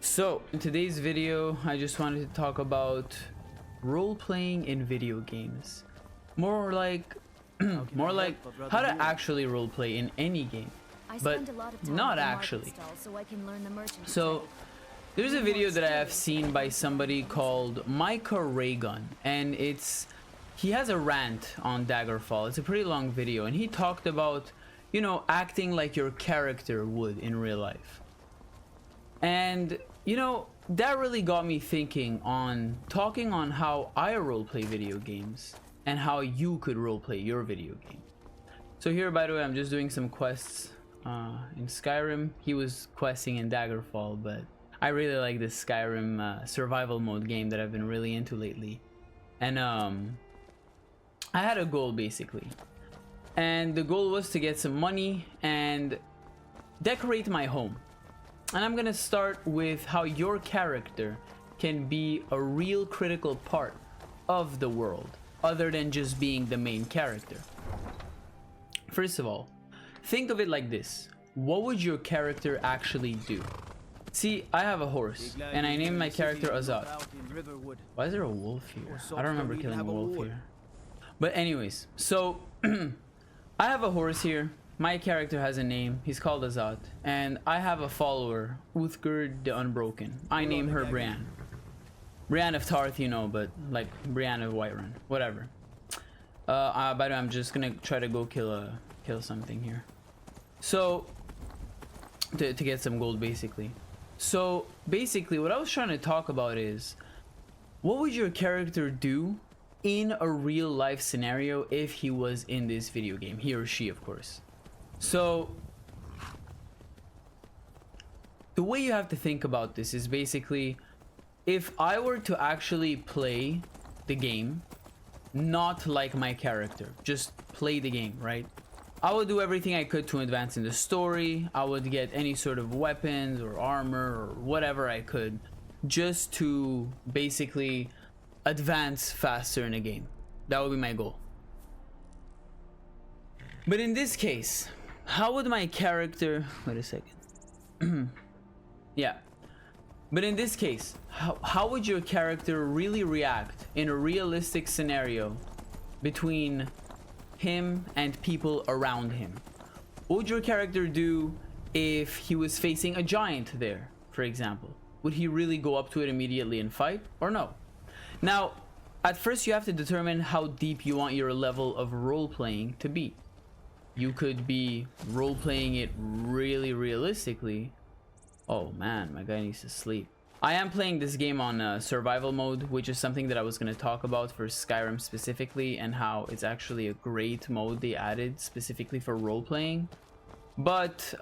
So in today's video, I just wanted to talk about role-playing in video games. More like how to actually role-play in any game, but not actually. So there's a video that I have seen by somebody called Micah Raygun, and he has a rant on Daggerfall. It's a pretty long video, and he talked about, you know, acting like your character would in real life. And you know, that really got me thinking on talking on how I roleplay video games and how you could roleplay your video game. So here, by the way, I'm just doing some quests in Skyrim. He was questing in Daggerfall, but I really like this Skyrim survival mode game that I've been really into lately. And I had a goal basically, and the goal was to get some money and decorate my home. And I'm gonna start with how your character can be a real critical part of the world, other than just being the main character. First of all, think of it like this. What would your character actually do? See, I have a horse, and I named my character Azad. Why is there a wolf here? I don't remember killing a wolf here. But anyways, so I have a horse here. My character has a name. He's called Azad, and I have a follower, Uthgerd the Unbroken. I name her Brienne. Brienne of Tarth, you know, but like Brienne of Whiterun, whatever. By the way, I'm just gonna try to go kill something here. So to get some gold, basically. So basically, what I was trying to talk about is, what would your character do in a real life scenario if he was in this video game? He or she, of course. So the way you have to think about this is basically, if I were to actually play the game, not like my character, just play the game, right? I would do everything I could to advance in the story. I would get any sort of weapons or armor or whatever I could, just to basically advance faster in the game. That would be my goal. But in this case, how would my character... Wait a second. Yeah. But in this case, how would your character really react in a realistic scenario between him and people around him? What would your character do if he was facing a giant there, for example? Would he really go up to it immediately and fight, or no? Now, at first you have to determine how deep you want your level of role-playing to be. You could be role-playing it really realistically. Oh man, my guy needs to sleep. I am playing this game on survival mode, which is something that I was going to talk about for Skyrim specifically, and how it's actually a great mode they added specifically for role-playing. But,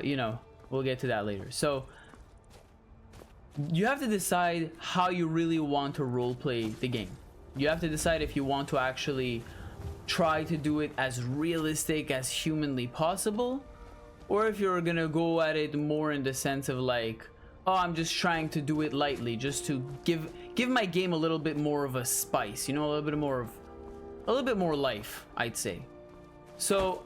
you know, we'll get to that later. So, you have to decide how you really want to role-play the game. You have to decide if you want to actually try to do it as realistic as humanly possible, or if you're gonna go at it more in the sense of like, oh, I'm just trying to do it lightly, just to give my game a little bit more of a spice, you know, a little bit more life, I'd say. So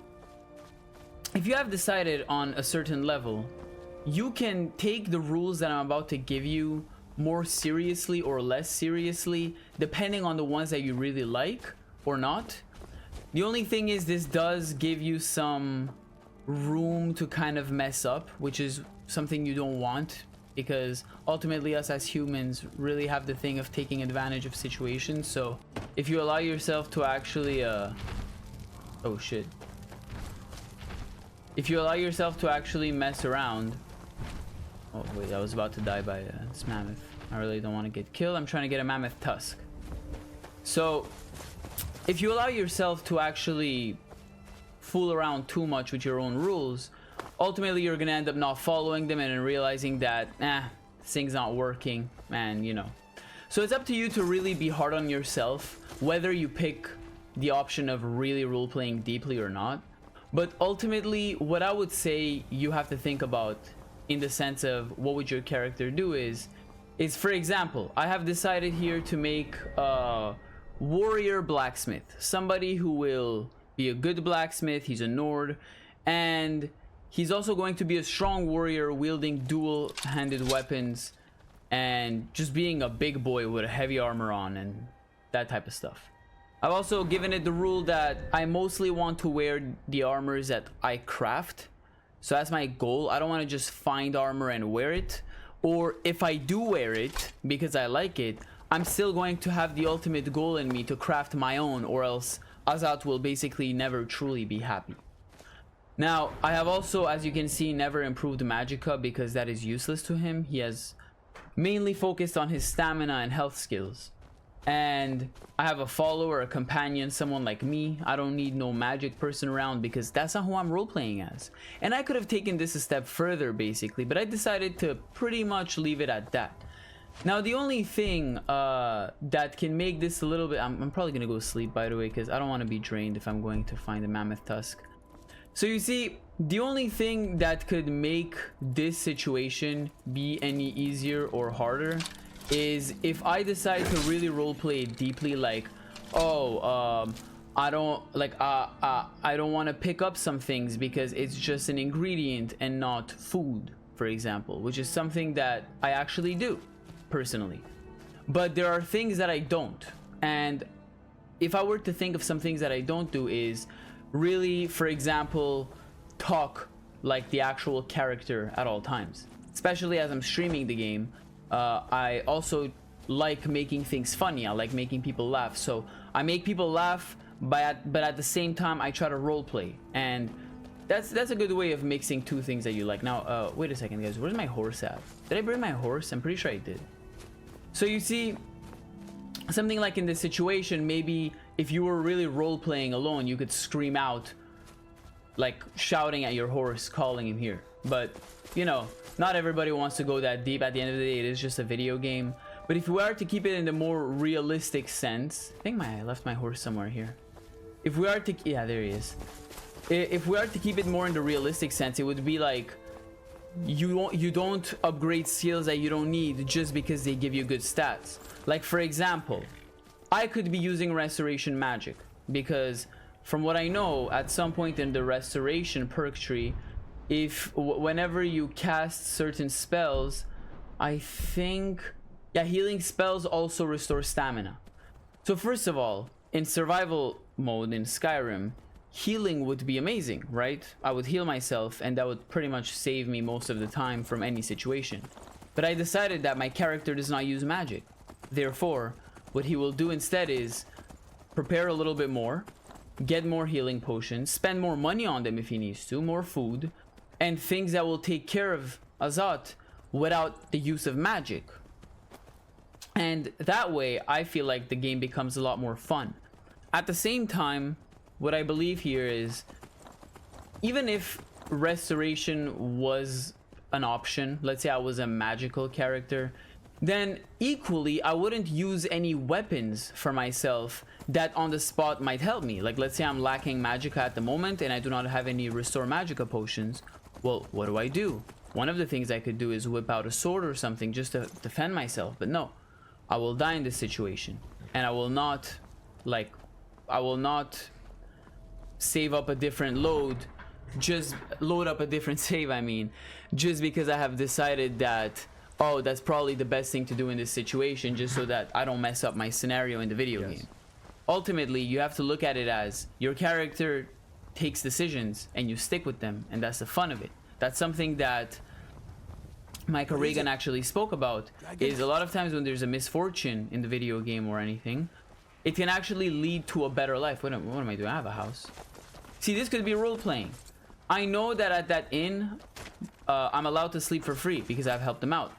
if you have decided on a certain level, you can take the rules that I'm about to give you more seriously or less seriously, depending on the ones that you really like or not. The only thing is, this does give you some room to kind of mess up, which is something you don't want, because ultimately us as humans really have the thing of taking advantage of situations. So if you allow yourself to actually oh shit, if you allow yourself to actually mess around... Oh wait, I was about to die by this mammoth. I really don't want to get killed. I'm trying to get a mammoth tusk. So if you allow yourself to actually fool around too much with your own rules, ultimately you're gonna end up not following them and then realizing that this thing's not working, and you know. So it's up to you to really be hard on yourself, whether you pick the option of really role-playing deeply or not. But ultimately, what I would say you have to think about in the sense of what would your character do is for example, I have decided here to make a warrior blacksmith, somebody who will be a good blacksmith. He's a Nord, and he's also going to be a strong warrior wielding dual-handed weapons and just being a big boy with a heavy armor on and that type of stuff. I've also given it the rule that I mostly want to wear the armors that I craft. So that's my goal. I don't want to just find armor and wear it. Or if I do wear it because I like it, I'm still going to have the ultimate goal in me to craft my own, or else Azat will basically never truly be happy. Now, I have also, as you can see, never improved Magicka because that is useless to him. He has mainly focused on his stamina and health skills. And I have a follower, a companion, someone like me. I don't need no magic person around because that's not who I'm role-playing as. And I could have taken this a step further basically, but I decided to pretty much leave it at that. Now the only thing that can make this a little bit... I'm probably gonna go sleep, by the way, because I don't want to be drained if I'm going to find a mammoth tusk. So you see, the only thing that could make this situation be any easier or harder is if I decide to really roleplay it deeply, like, oh, I don't want to pick up some things because it's just an ingredient and not food, for example, which is something that I actually do personally. But there are things that I don't, and if I were to think of some things that I don't do is really, for example, talk like the actual character at all times, especially as I'm streaming the game. I also like making things funny. I like making people laugh, so I make people laugh, but at the same time I try to roleplay, and that's a good way of mixing two things that you like. Now wait a second, guys, where's my horse at? Did I bring my horse? I'm pretty sure I did. So you see, something like in this situation, maybe if you were really role-playing alone, you could scream out, like shouting at your horse, calling him here. But you know, not everybody wants to go that deep. At the end of the day, it is just a video game. But if we are to keep it in the more realistic sense, I think I left my horse somewhere here. If we are to, yeah, there he is. If we are to keep it more in the realistic sense, it would be like you don't upgrade skills that you don't need just because they give you good stats. Like for example, I could be using restoration magic because from what I know, at some point in the restoration perk tree, whenever you cast certain spells, I think, yeah, healing spells also restore stamina. So first of all, in survival mode in Skyrim, healing would be amazing, right? I would heal myself and that would pretty much save me most of the time from any situation. But I decided that my character does not use magic. Therefore, what he will do instead is prepare a little bit more, get more healing potions, spend more money on them if he needs to, more food, and things that will take care of Azat without the use of magic. And that way, I feel like the game becomes a lot more fun. At the same time, what I believe here is, even if restoration was an option, let's say I was a magical character, then equally I wouldn't use any weapons for myself that on the spot might help me. Like let's say I'm lacking magicka at the moment and I do not have any restore magicka potions. Well, what do? One of the things I could do is whip out a sword or something just to defend myself, but no, I will die in this situation, and I will not save up a different load, just load up a different save, I mean, just because I have decided that, oh, that's probably the best thing to do in this situation, just so that I don't mess up my scenario in the video game. Ultimately, you have to look at it as your character takes decisions and you stick with them, and that's the fun of it. That's something that Micah Reagan actually spoke about, is a lot of times when there's a misfortune in the video game or anything, it can actually lead to a better life. What am I doing? I have a house. See, this could be role-playing. I know that at that inn, I'm allowed to sleep for free because I've helped them out.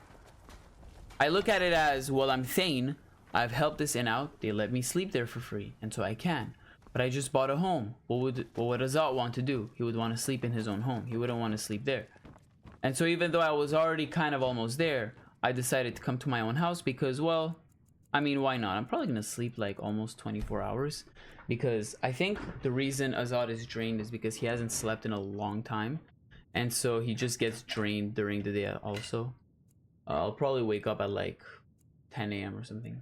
I look at it as, well, I'm Thane. I've helped this inn out. They let me sleep there for free, and so I can. But I just bought a home. What would Azat want to do? He would want to sleep in his own home. He wouldn't want to sleep there. And so even though I was already kind of almost there, I decided to come to my own house because, well, I mean, why not? I'm probably going to sleep like almost 24 hours because I think the reason Azat is drained is because he hasn't slept in a long time. And so he just gets drained during the day also. I'll probably wake up at like 10 a.m. or something.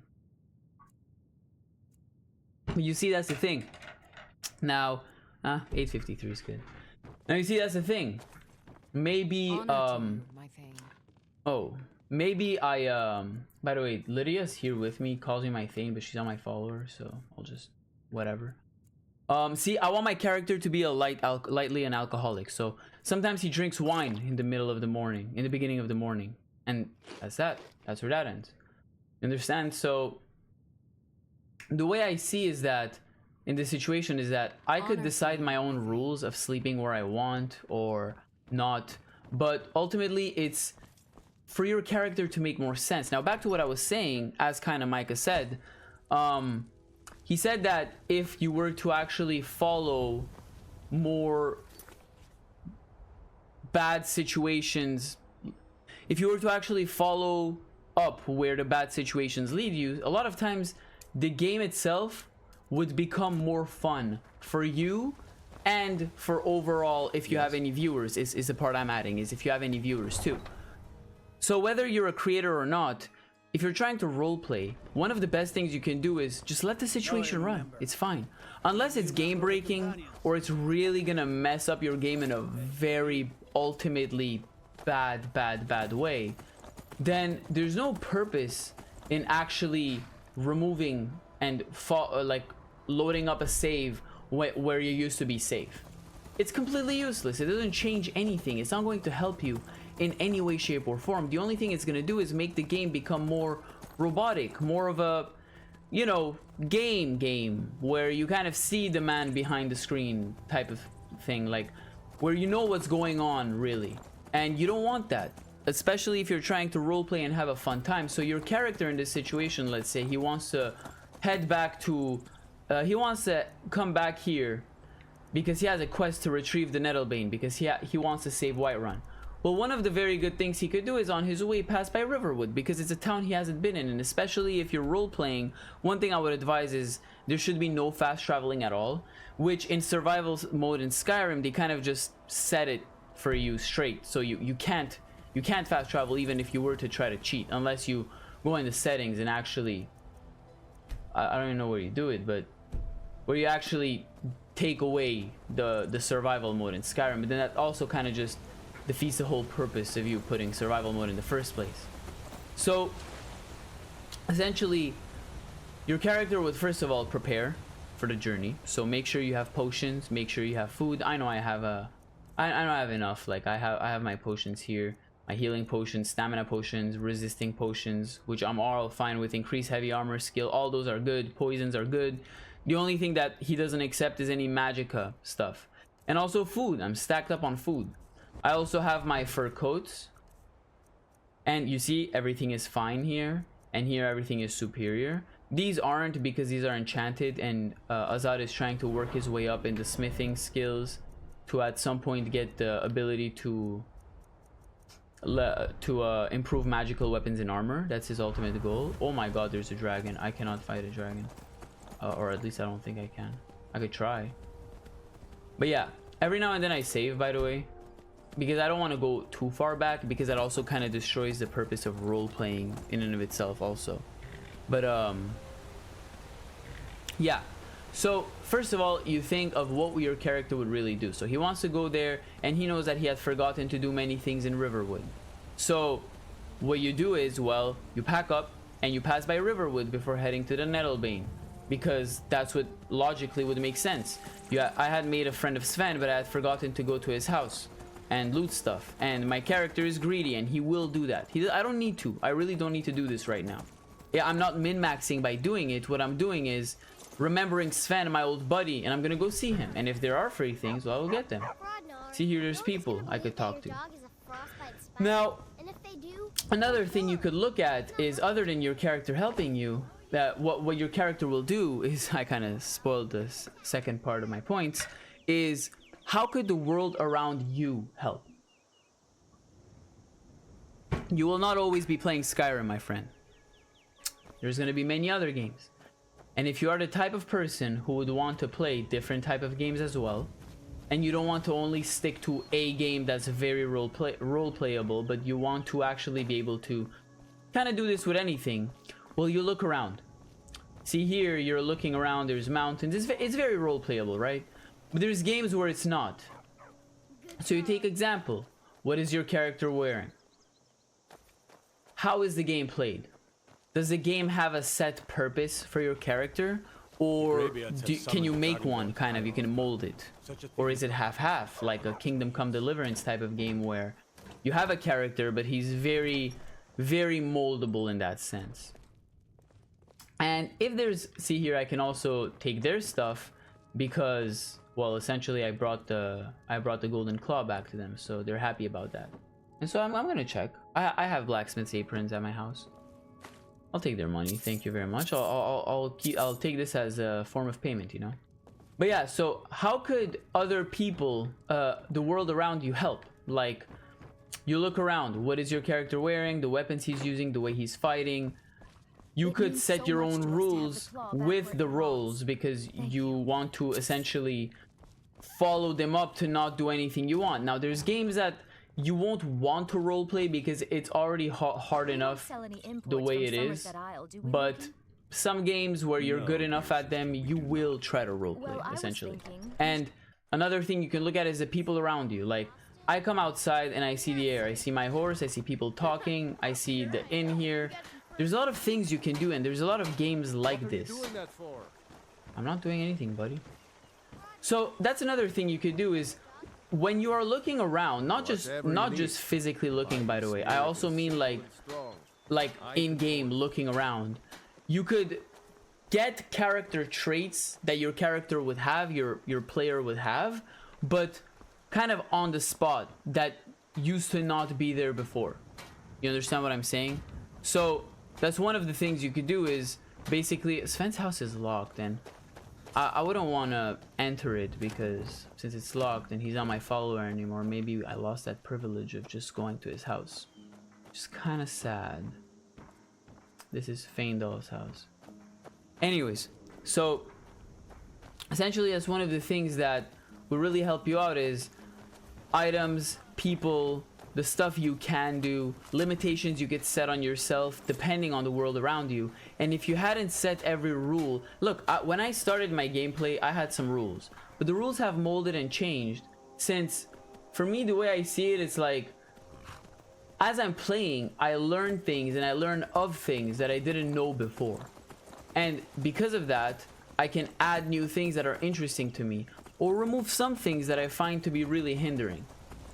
But you see, that's the thing. Now, 8:53 is good. Now you see, that's the thing. maybe oh, maybe I by the way, Lydia's here with me, calls me my thing, but she's not my follower, so I'll just whatever. See, I want my character to be a lightly an alcoholic, so sometimes he drinks wine in the middle of the morning, in the beginning of the morning, and that's where that ends. You understand? So the way I see is that in this situation is that I could decide my own rules of sleeping where I want or not, but ultimately it's for your character to make more sense. Now back to what I was saying, as kind of Micah said, he said that if you were to actually follow more bad situations, if you were to actually follow up where the bad situations lead you, a lot of times the game itself would become more fun for you and for overall, if you have any viewers, is the part I'm adding, is if you have any viewers too. So whether you're a creator or not, if you're trying to roleplay, one of the best things you can do is just let the situation run. It's fine. Unless it's game breaking or it's really gonna mess up your game in a very ultimately bad way, then there's no purpose in actually removing and like loading up a save where you used to be safe. It's completely useless. It doesn't change anything. It's not going to help you in any way, shape, or form. The only thing it's gonna do is make the game become more robotic, more of a, you know, game where you kind of see the man behind the screen type of thing, like where you know what's going on really. And you don't want that, especially if you're trying to roleplay and have a fun time. So your character in this situation, let's say he wants to head back to he wants to come back here because he has a quest to retrieve the Nettlebane, because he wants to save Whiterun. Well, one of the very good things he could do is on his way pass by Riverwood, because it's a town he hasn't been in. And especially if you're role-playing, one thing I would advise is there should be no fast traveling at all, which in survival mode in Skyrim, they kind of just set it for you straight. So you can't fast travel even if you were to try to cheat, unless you go into settings and actually, I don't even know where you do it, but where you actually take away the survival mode in Skyrim. But then that also kind of just defeats the whole purpose of you putting survival mode in the first place. So essentially your character would first of all prepare for the journey. So make sure you have potions, make sure you have food. I know I have enough. Like I have my potions here, my healing potions, stamina potions, resisting potions, which I'm all fine with. Increase heavy armor skill, all those are good. Poisons are good. The only thing that he doesn't accept is any magicka stuff. And also food, I'm stacked up on food. I also have my fur coats, and you see everything is fine here, and here everything is superior. These aren't, because these are enchanted, and Azad is trying to work his way up in the smithing skills to at some point get the ability to improve magical weapons and armor. That's his ultimate goal. Oh my god, there's a dragon. I cannot fight a dragon, or at least I don't think I can. I could try, but yeah, every now and then I save, by the way, because I don't want to go too far back, because that also kind of destroys the purpose of role-playing in and of itself also. But yeah, so first of all, you think of what your character would really do. So he wants to go there, and he knows that he had forgotten to do many things in Riverwood. So what you do is, well, you pack up and you pass by Riverwood before heading to the Nettlebane, because that's what logically would make sense. I had made a friend of Sven, but I had forgotten to go to his house and loot stuff, and my character is greedy and he will do that. I don't need to. I really don't need to do this right now. Yeah, I'm not min-maxing by doing it. What I'm doing is remembering Sven, my old buddy, and I'm gonna go see him, and if there are free things, well, I will get them. See, here there's people I could talk to. Now another thing you could look at is, other than your character helping you, that what your character will do is, I kind of spoiled the second part of my points, is how could the world around you help? You will not always be playing Skyrim, my friend. There's going to be many other games. And if you are the type of person who would want to play different type of games as well, and you don't want to only stick to a game that's very role-playable, but you want to actually be able to kind of do this with anything, well, you look around. See, here you're looking around, there's mountains. It's very role-playable, right? But there's games where it's not. So you take example, What is your character wearing? How is the game played? Does the game have a set purpose for your character? Or can you make one, kind of, you can mold it? Or is it half-half, like a Kingdom Come Deliverance type of game where you have a character, but he's very, very moldable in that sense? And if there's, see here, I can also take their stuff because, well, essentially I brought the golden claw back to them, so they're happy about that. And so I'm gonna check. I have blacksmith's aprons at my house. I'll take their money, thank you very much. I'll take this as a form of payment, you know. But yeah, so how could other people, the world around you, help? Like, you look around, what is your character wearing, the weapons he's using, the way he's fighting. You could set your own rules with the roles because you want to essentially follow them up to not do anything you want. Now, there's games that you won't want to roleplay because it's already hard enough the way it is, but some games where you're good enough at them, you will try to roleplay, essentially. And another thing you can look at is the people around you. Like, I come outside and I see the air, I see my horse, I see people talking, I see the inn here. There's a lot of things you can do, and there's a lot of games like this. I'm not doing anything, buddy. So that's another thing you could do is, when you are looking around, not just physically looking, by the way, I also mean like in-game looking around, you could get character traits that your character would have, your player would have, but kind of on the spot that used to not be there before. You understand what I'm saying? So that's one of the things you could do is basically, Sven's house is locked, and I wouldn't want to enter it because since it's locked and he's not my follower anymore, maybe I lost that privilege of just going to his house. Just kind of sad. This is Feindal's house. Anyways, so essentially that's one of the things that will really help you out is items, people, the stuff you can do, limitations you get set on yourself depending on the world around you. And if you hadn't set every rule, look, when I started my gameplay, I had some rules, but the rules have molded and changed since, for me, the way I see it, it's like, as I'm playing, I learn things and I learn of things that I didn't know before. And because of that, I can add new things that are interesting to me or remove some things that I find to be really hindering.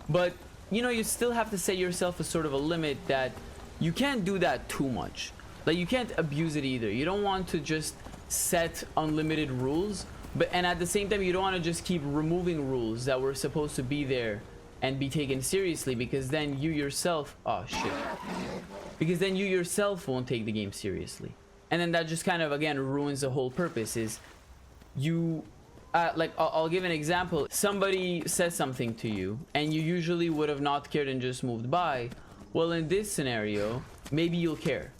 But you know, you still have to set yourself a sort of a limit that you can't do that too much. Like, you can't abuse it either. You don't want to just set unlimited rules, and at the same time, you don't want to just keep removing rules that were supposed to be there and be taken seriously, because then you yourself, oh shit, because then you yourself won't take the game seriously. And then that just kind of, again, ruins the whole purpose. Is you like, I'll give an example. Somebody says something to you and you usually would have not cared and just moved by. Well, in this scenario, maybe you'll care.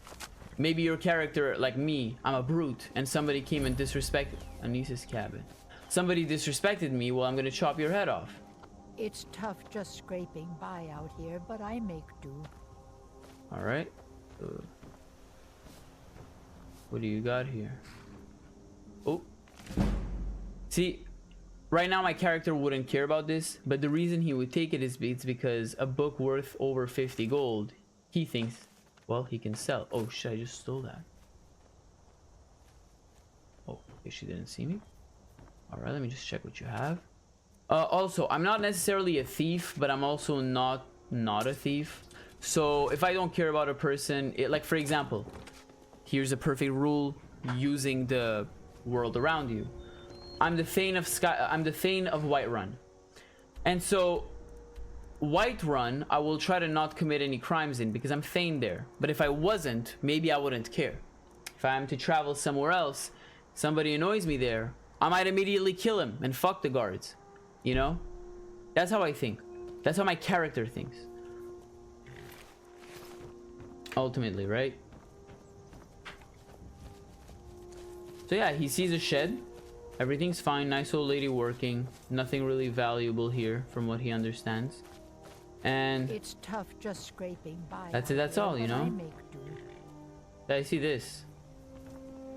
Maybe your character, like me, I'm a brute, and somebody came and disrespected Anissa's cabin. Somebody disrespected me, well, I'm gonna chop your head off. It's tough just scraping by out here, but I make do. Alright. What do you got here? Oh. See, right now my character wouldn't care about this, but the reason he would take it is it's because a book worth over 50 gold, he thinks, well, he can sell. Oh shit, I just stole that. Oh, okay, she didn't see me. Alright, let me just check what you have. Also, I'm not necessarily a thief, but I'm also not a thief. So if I don't care about a person, like, for example, here's a perfect rule using the world around you. I'm the Thane of Whiterun. And so Whiterun, I will try to not commit any crimes in because I'm Thane there. But if I wasn't, maybe I wouldn't care. If I am to travel somewhere else, somebody annoys me there, I might immediately kill him and fuck the guards. You know? That's how I think. That's how my character thinks. Ultimately, right? So yeah, he sees a shed. Everything's fine. Nice old lady working. Nothing really valuable here from what he understands. And it's tough just scraping by. That's it. That's all, you know. I see this.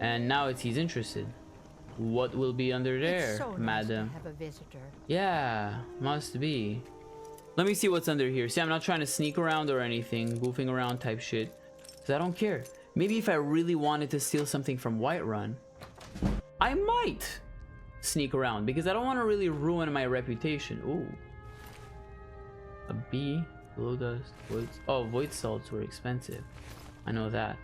And now he's interested. What will be under there, it's so madam? Nice to have a visitor. Yeah, must be. Let me see what's under here. See, I'm not trying to sneak around or anything, goofing around type shit, because I don't care. Maybe if I really wanted to steal something from Whiterun, I might sneak around, because I don't want to really ruin my reputation. Ooh. A bee, glow dust, void... Oh, void salts were expensive. I know that.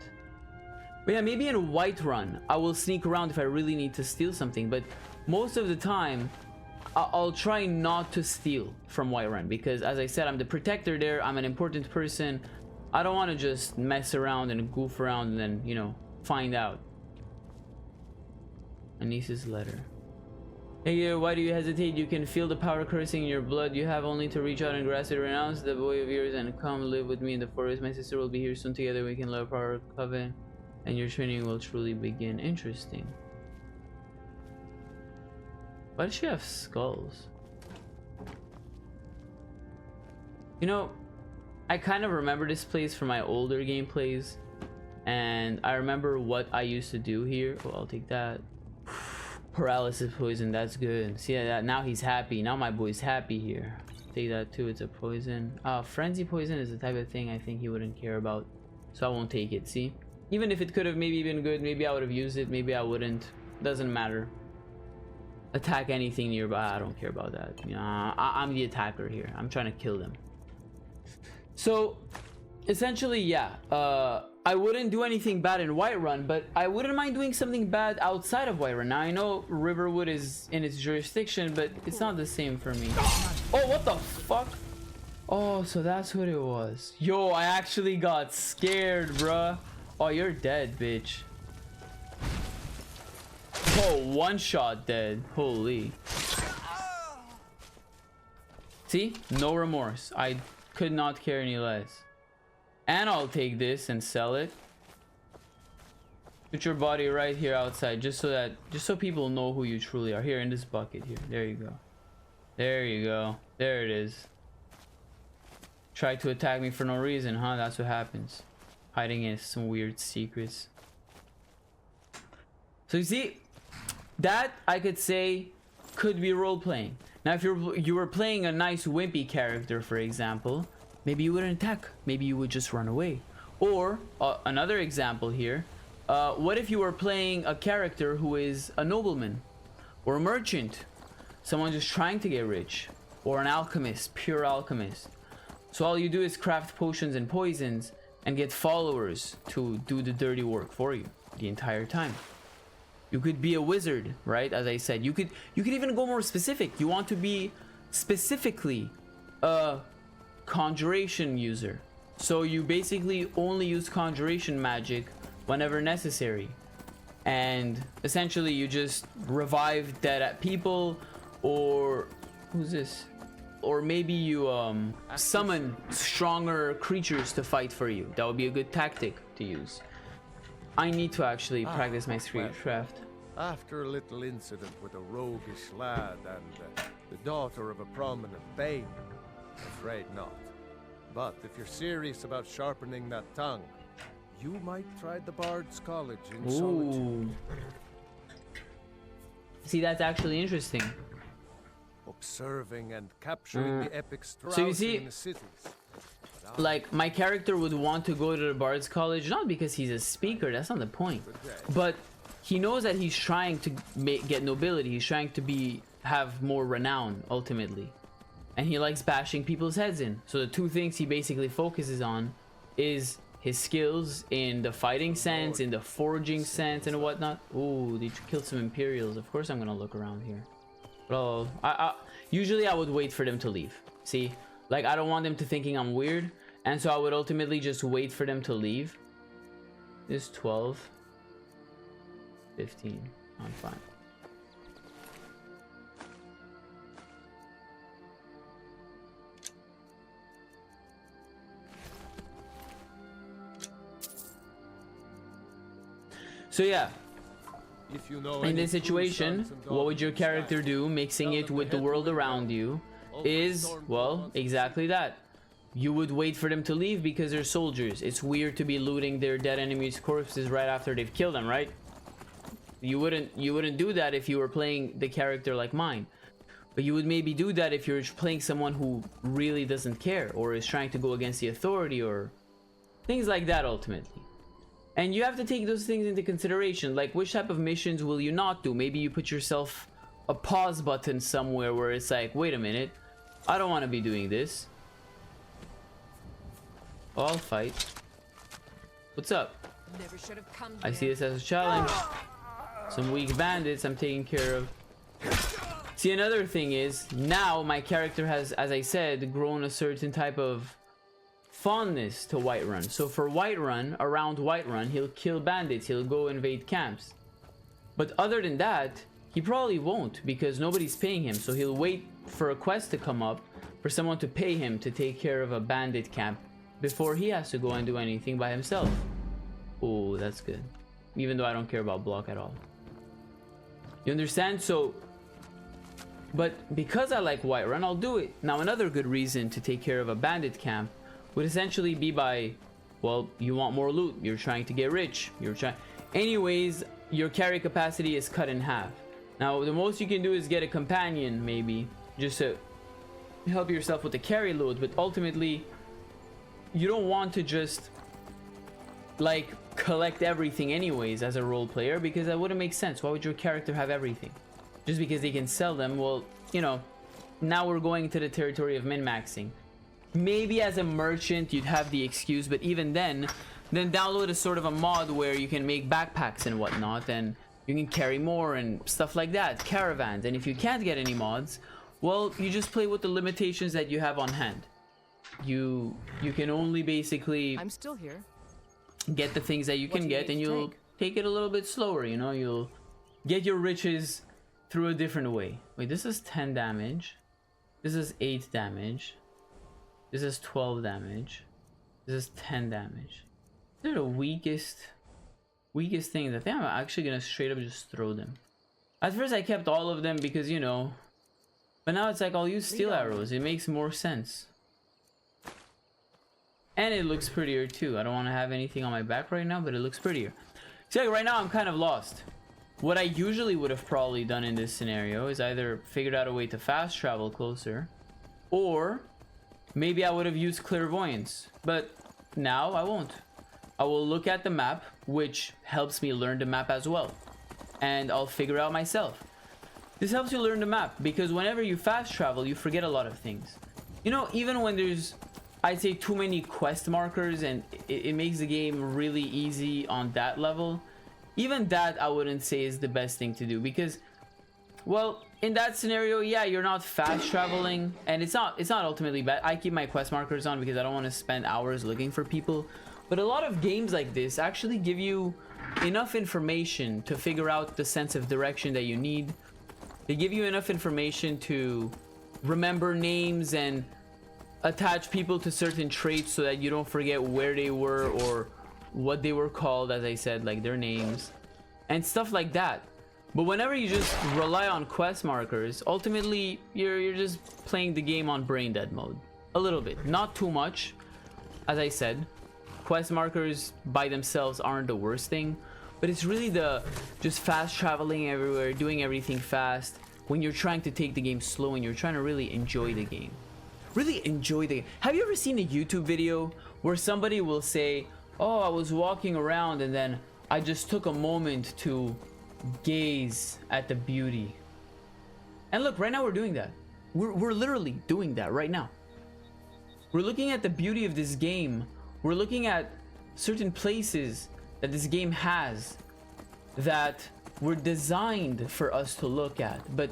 But yeah, maybe in Whiterun, I will sneak around if I really need to steal something, but most of the time, I'll try not to steal from Whiterun, because as I said, I'm the protector there. I'm an important person. I don't want to just mess around and goof around and then, you know, find out. Anis's letter. Hey, why do you hesitate? You can feel the power coursing in your blood. You have only to reach out and grasp it. Renounce the boy of yours and come live with me in the forest. My sister will be here soon. Together we can love our coven, and your training will truly begin. Interesting. Why does she have skulls? You know, I kind of remember this place from my older gameplays, and I remember what I used to do here. Oh, I'll take that. Paralysis poison, that's good. See that? Now he's happy. Now my boy's happy here. Take that too. It's a poison. Frenzy poison is the type of thing I think he wouldn't care about, so I won't take it. See, even if it could have maybe been good, maybe I would have used it, maybe I wouldn't. Doesn't matter. Attack anything nearby. I don't care about that. You know, I'm the attacker here. I'm trying to kill them. So essentially, yeah, I wouldn't do anything bad in Whiterun, but I wouldn't mind doing something bad outside of Whiterun. Now I know Riverwood is in its jurisdiction, but it's not the same for me. Oh, what the fuck? Oh, so that's what it was. Yo, I actually got scared, bruh. Oh, you're dead, bitch. Oh, one shot dead. Holy. See? No remorse. I could not care any less. And I'll take this and sell it. Put your body right here outside, just so people know who you truly are. Here in this bucket here. There you go. There you go. There it is. Try to attack me for no reason, huh? That's what happens. Hiding in some weird secrets. So you see, that I could say could be role playing. Now if you were playing a nice wimpy character, for example, maybe you wouldn't attack, maybe you would just run away. Or another example here, what if you were playing a character who is a nobleman or a merchant, someone just trying to get rich, or an alchemist, pure alchemist. So all you do is craft potions and poisons and get followers to do the dirty work for you the entire time. You could be a wizard, right? As I said, you could even go more specific. You want to be specifically a conjuration user, so you basically only use conjuration magic whenever necessary, and essentially you just revive dead people, or who's this, or maybe you summon stronger creatures to fight for you. That would be a good tactic to use. I need to actually practice my craft. After a little incident with a roguish lad and the daughter of a prominent bane, afraid not. But if you're serious about sharpening that tongue, you might try the Bard's College in Solitude. See, that's actually interesting. Observing and capturing the epic strauss So you see, in the cities. like, my character would want to go to the Bard's College, not because he's a speaker, that's not the point, but he knows that he's trying to get nobility. He's trying to have more renown ultimately, and he likes bashing people's heads in. So the two things he basically focuses on is his skills in the fighting sense, in the forging sense, and whatnot. Ooh, did you kill some Imperials? Of course I'm gonna look around here. Well, usually I would wait for them to leave. See, like, I don't want them to thinking I'm weird, and so I would ultimately just wait for them to leave. This 12, 15. I'm fine. So yeah, If you know in this situation, what would your character do, mixing it with the world around you, is, well, exactly that. You would wait for them to leave because they're soldiers. It's weird to be looting their dead enemies' corpses right after they've killed them, right? You wouldn't do that if you were playing the character like mine. But you would maybe do that if you're playing someone who really doesn't care or is trying to go against the authority or things like that ultimately. And you have to take those things into consideration, like which type of missions will you not do. Maybe you put yourself a pause button somewhere where it's like, wait a minute, I don't want to be doing this. Oh, I'll fight. What's up? Never should have come I here. see this as a challenge. Some weak bandits I'm taking care of. See, another thing is, now my character has, as I said, grown a certain type of fondness to Whiterun. So for Whiterun, around Whiterun, he'll kill bandits, he'll go invade camps. But other than that, he probably won't, because nobody's paying him. So he'll wait for a quest to come up for someone to pay him to take care of a bandit camp before he has to go and do anything by himself. Oh, that's good. Even though I don't care about block at all. You understand? So, but because I like Whiterun, I'll do it. Now, another good reason to take care of a bandit camp would essentially be by, well, you want more loot. You're trying to get rich. You're trying... Anyways, your carry capacity is cut in half. Now, the most you can do is get a companion, maybe, just to help yourself with the carry load. But ultimately, you don't want to just, like, collect everything anyways as a role player, because that wouldn't make sense. Why would your character have everything? Just because they can sell them? Well, you know, now we're going to the territory of min-maxing. Maybe as a merchant you'd have the excuse, but even then download a sort of a mod where you can make backpacks and whatnot, and you can carry more and stuff like that, caravans. And if you can't get any mods, well, you just play with the limitations that you have on hand. You can only basically I'm still here. get the things that you What can do you get, need and to you'll take it a little bit slower, you know. You'll get your riches through a different way. Wait, this is 10 damage, this is 8 damage, this is 12 damage, this is 10 damage. They're the weakest things. I think I'm actually gonna straight up just throw them. At first I kept all of them because, you know, but now it's like I'll use steel arrows. It makes more sense. And it looks prettier too. I don't want to have anything on my back right now, but it looks prettier. See, like right now I'm kind of lost. What I usually would have probably done in this scenario is either figured out a way to fast travel closer, or maybe I would have used clairvoyance. But now I won't. I will look at the map, which helps me learn the map as well, and I'll figure out myself. This helps you learn the map, because whenever you fast travel, you forget a lot of things. You know, even when there's, I'd say, too many quest markers and it makes the game really easy on that level, even that I wouldn't say is the best thing to do, because, well, in that scenario, yeah, you're not fast traveling, and it's not ultimately bad. I keep my quest markers on because I don't want to spend hours looking for people. But a lot of games like this actually give you enough information to figure out the sense of direction that you need. They give you enough information to remember names and attach people to certain traits so that you don't forget where they were or what they were called, as I said, like their names and stuff like that. But whenever you just rely on quest markers, ultimately you're just playing the game on brain dead mode a little bit, not too much. As I said, quest markers by themselves aren't the worst thing, but it's really the just fast traveling everywhere, doing everything fast when you're trying to take the game slow and you're trying to really enjoy the game. Really enjoy the game. Have you ever seen a YouTube video where somebody will say, oh, I was walking around and then I just took a moment to gaze at the beauty. And look, right now we're doing that. We're literally doing that right now. We're looking at the beauty of this game. We're looking at certain places that this game has that were designed for us to look at. But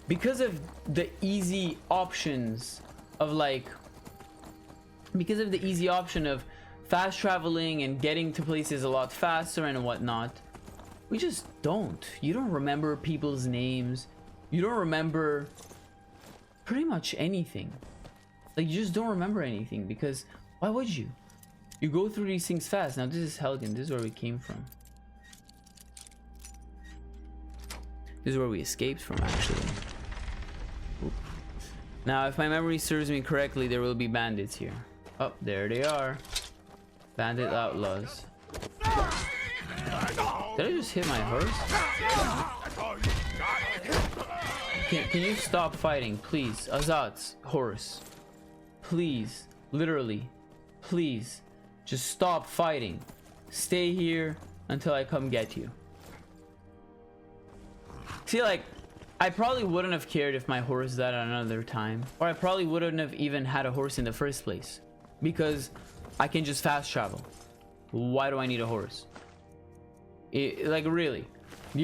because of the easy options of because of the easy option of fast traveling and getting to places a lot faster and whatnot, we just don't. You don't remember people's names. You don't remember pretty much anything. Like, you just don't remember anything, because why would you? You go through these things fast. Now this is Helgen. This is where we came from. This is where we escaped from, actually. Oop. Now, if my memory serves me correctly, there will be bandits here. Oh, there they are. Bandit outlaws. Did I just hit my horse? can you stop fighting, please? Azat's horse. Please. Literally. Please. Just stop fighting. Stay here until I come get you. See, like, I probably wouldn't have cared if my horse died at another time. Or I probably wouldn't have even had a horse in the first place. Because I can just fast travel. Why do I need a horse? Like, really.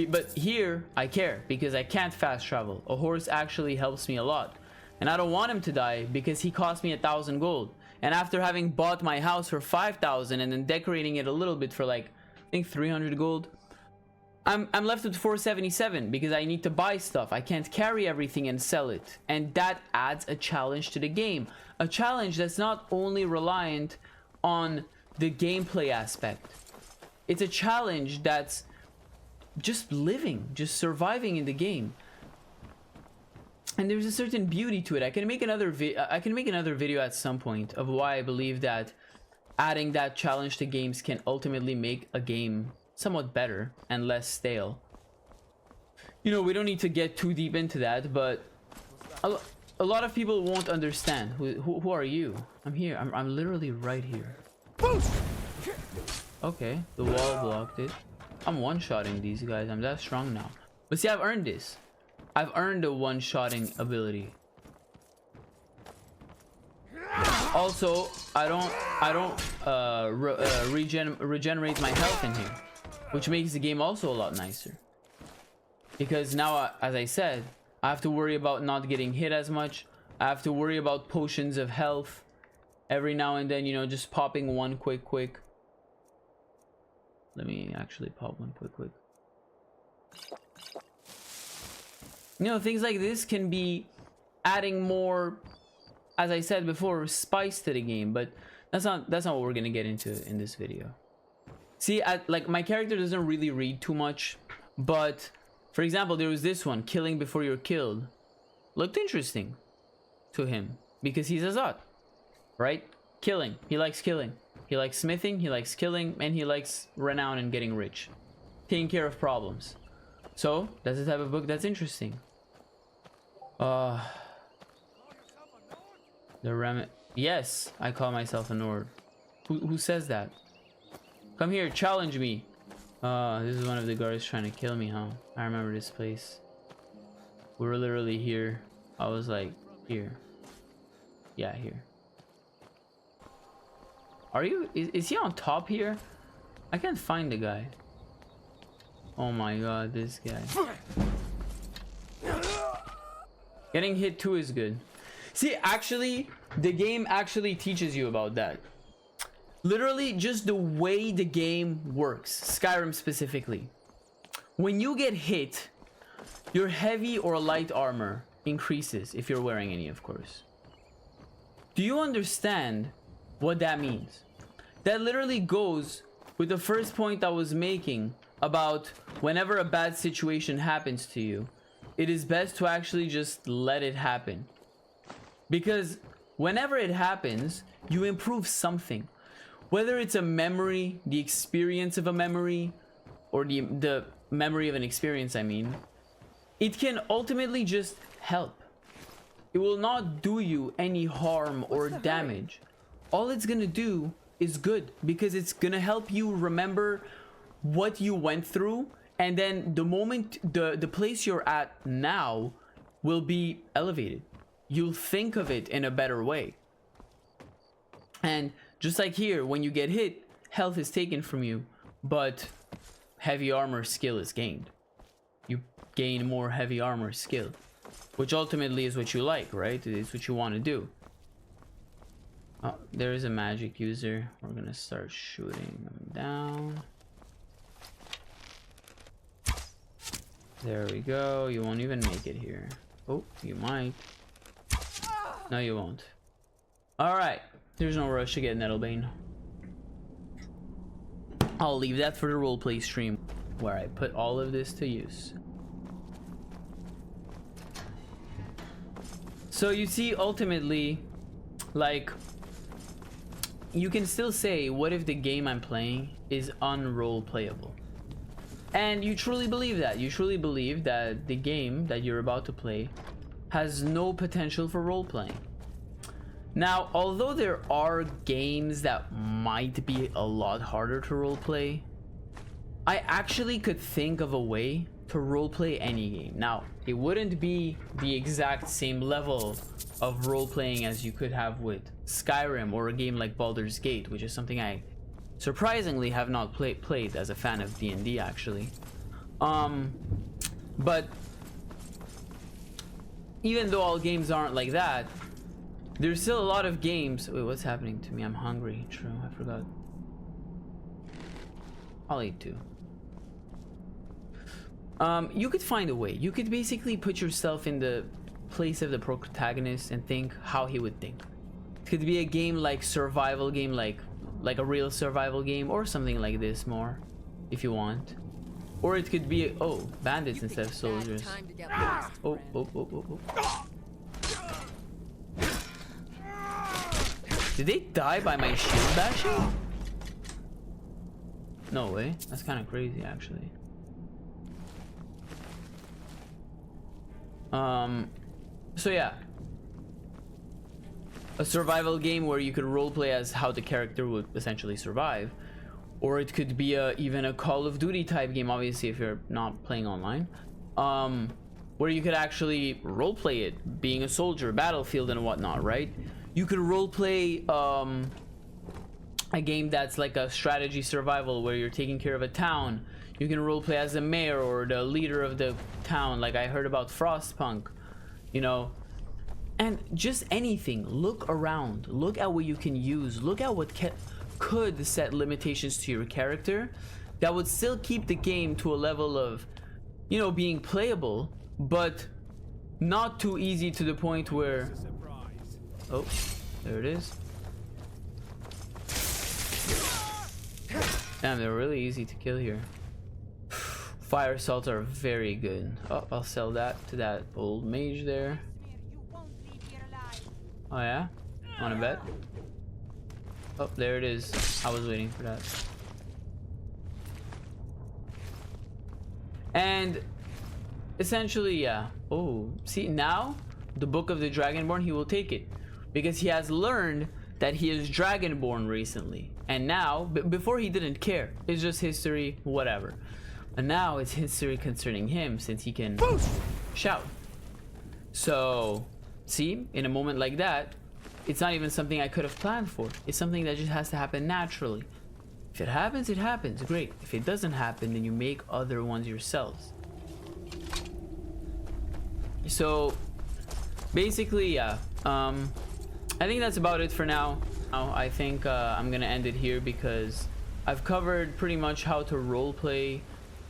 But here, I care. Because I can't fast travel. A horse actually helps me a lot. And I don't want him to die because he cost me 1,000 gold. And after having bought my house for 5,000 and then decorating it a little bit for like, I think 300 gold. I'm left with 477 because I need to buy stuff. I can't carry everything and sell it. And that adds a challenge to the game. A challenge that's not only reliant on the gameplay aspect. It's a challenge that's just living, just surviving in the game. And there's a certain beauty to it. I can make another video at some point of why I believe that adding that challenge to games can ultimately make a game somewhat better and less stale. You know, we don't need to get too deep into that, but a lot of people won't understand. Who are you? I'm here. I'm literally right here. Okay, the wall blocked it. I'm one-shotting these guys. I'm that strong now. But see, I've earned this. I've earned a one-shotting ability. Also, I don't regenerate my health in here, which makes the game also a lot nicer. Because now, as I said, I have to worry about not getting hit as much. I have to worry about potions of health every now and then, you know, just popping one quick. Let me actually pop one quick. You know, things like this can be adding more, as I said before, spice to the game, but that's not what we're gonna get into in this video. See, like, my character doesn't really read too much, but for example, there was this one, killing before you're killed. Looked interesting to him because he's Azat, right? Killing. He likes killing. He likes smithing, he likes killing, and he likes renown and getting rich. Taking care of problems. So, that's the type of book that's interesting. Yes, I call myself a Nord. Who says that? Come here, challenge me. This is one of the guards trying to kill me, huh? I remember this place. We were literally here. I was like, here. Yeah, here. Are you? Is he on top here? I can't find the guy. Oh my god, this guy. Getting hit too is good. See, actually, the game actually teaches you about that. Literally, just the way the game works, Skyrim specifically. When you get hit, your heavy or light armor increases, if you're wearing any, of course. Do you understand what that means? That literally goes with the first point I was making about whenever a bad situation happens to you, it is best to actually just let it happen. Because whenever it happens, you improve something. Whether it's a memory, the experience of a memory, or the memory of an experience, I mean, it can ultimately just help. It will not do you any harm or damage. All it's gonna do is good, because it's gonna help you remember what you went through, and then the moment the place you're at now will be elevated. You'll think of it in a better way. And just like here, when you get hit, health is taken from you, but heavy armor skill is gained. You gain more heavy armor skill, which ultimately is what you like, right? It's what you want to do. Oh, there is a magic user. We're gonna start shooting them down. There we go. You won't even make it here. Oh, you might. No, you won't. Alright. There's no rush to get Nettlebane. I'll leave that for the roleplay stream, where I put all of this to use. So you see, ultimately, like, you can still say, what if the game I'm playing is unroleplayable? And you truly believe that. You truly believe that the game that you're about to play has no potential for role-playing. Now, although there are games that might be a lot harder to roleplay, I actually could think of a way to roleplay any game. Now, it wouldn't be the exact same level of role-playing as you could have with Skyrim or a game like Baldur's Gate, which is something I surprisingly have not played as a fan of D&D actually. But even though all games aren't like that, there's still a lot of games. Wait, what's happening to me? I'm hungry. True, I forgot. I'll eat too. You could find a way. You could basically put yourself in the place of the protagonist and think how he would think. It could be a game like survival game, like a real survival game, or something like this more, if you want. Or it could be bandits instead of soldiers. Oh. Did they die by my shield bashing? No way. That's kind of crazy, actually. So yeah, a survival game where you could roleplay as how the character would essentially survive, or it could be even a Call of Duty type game, obviously if you're not playing online, where you could actually roleplay it, being a soldier, battlefield and whatnot, right? You could roleplay a game that's like a strategy survival where you're taking care of a town. You can roleplay as the mayor or the leader of the town, like I heard about Frostpunk, you know. And just anything. Look around. Look at what you can use. Look at what could set limitations to your character that would still keep the game to a level of, you know, being playable, but not too easy to the point where... Oh, there it is. Damn, they're really easy to kill here. Fire salts are very good. Oh, I'll sell that to that old mage there. Oh yeah? Wanna bet? Oh, there it is. I was waiting for that. And essentially, yeah. Oh, see, now the Book of the Dragonborn, he will take it because he has learned that he is Dragonborn recently. And now, before he didn't care. It's just history, whatever. And now it's history concerning him since he can shout. So, see, in a moment like that, it's not even something I could have planned for. It's something that just has to happen naturally. If it happens, it happens. Great. If it doesn't happen, then you make other ones yourselves. So, basically, yeah. I think that's about it for now. I think I'm gonna end it here because I've covered pretty much how to roleplay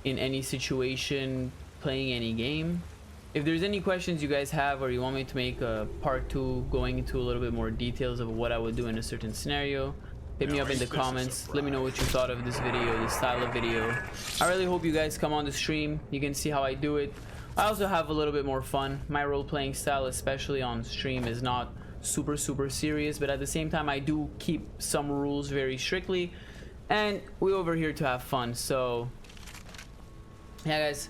in any situation, playing any game. If there's any questions you guys have, or you want me to make a part 2 going into a little bit more details of what I would do in a certain scenario, hit me up in the comments. Let me know what you thought of this video, this style of video. I really hope you guys come on the stream. You can see how I do it. I also have a little bit more fun. My role-playing style, especially on stream, is not super serious, but at the same time I do keep some rules very strictly, and we're over here to have fun. So yeah guys,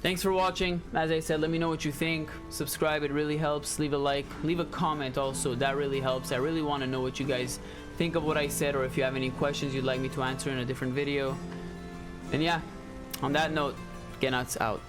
thanks for watching. As I said, let me know what you think. Subscribe, it really helps. Leave a like, leave a comment also, that really helps. I really want to know what you guys think of what I said, or if you have any questions you'd like me to answer in a different video. And yeah, on that note, Get Nuts out.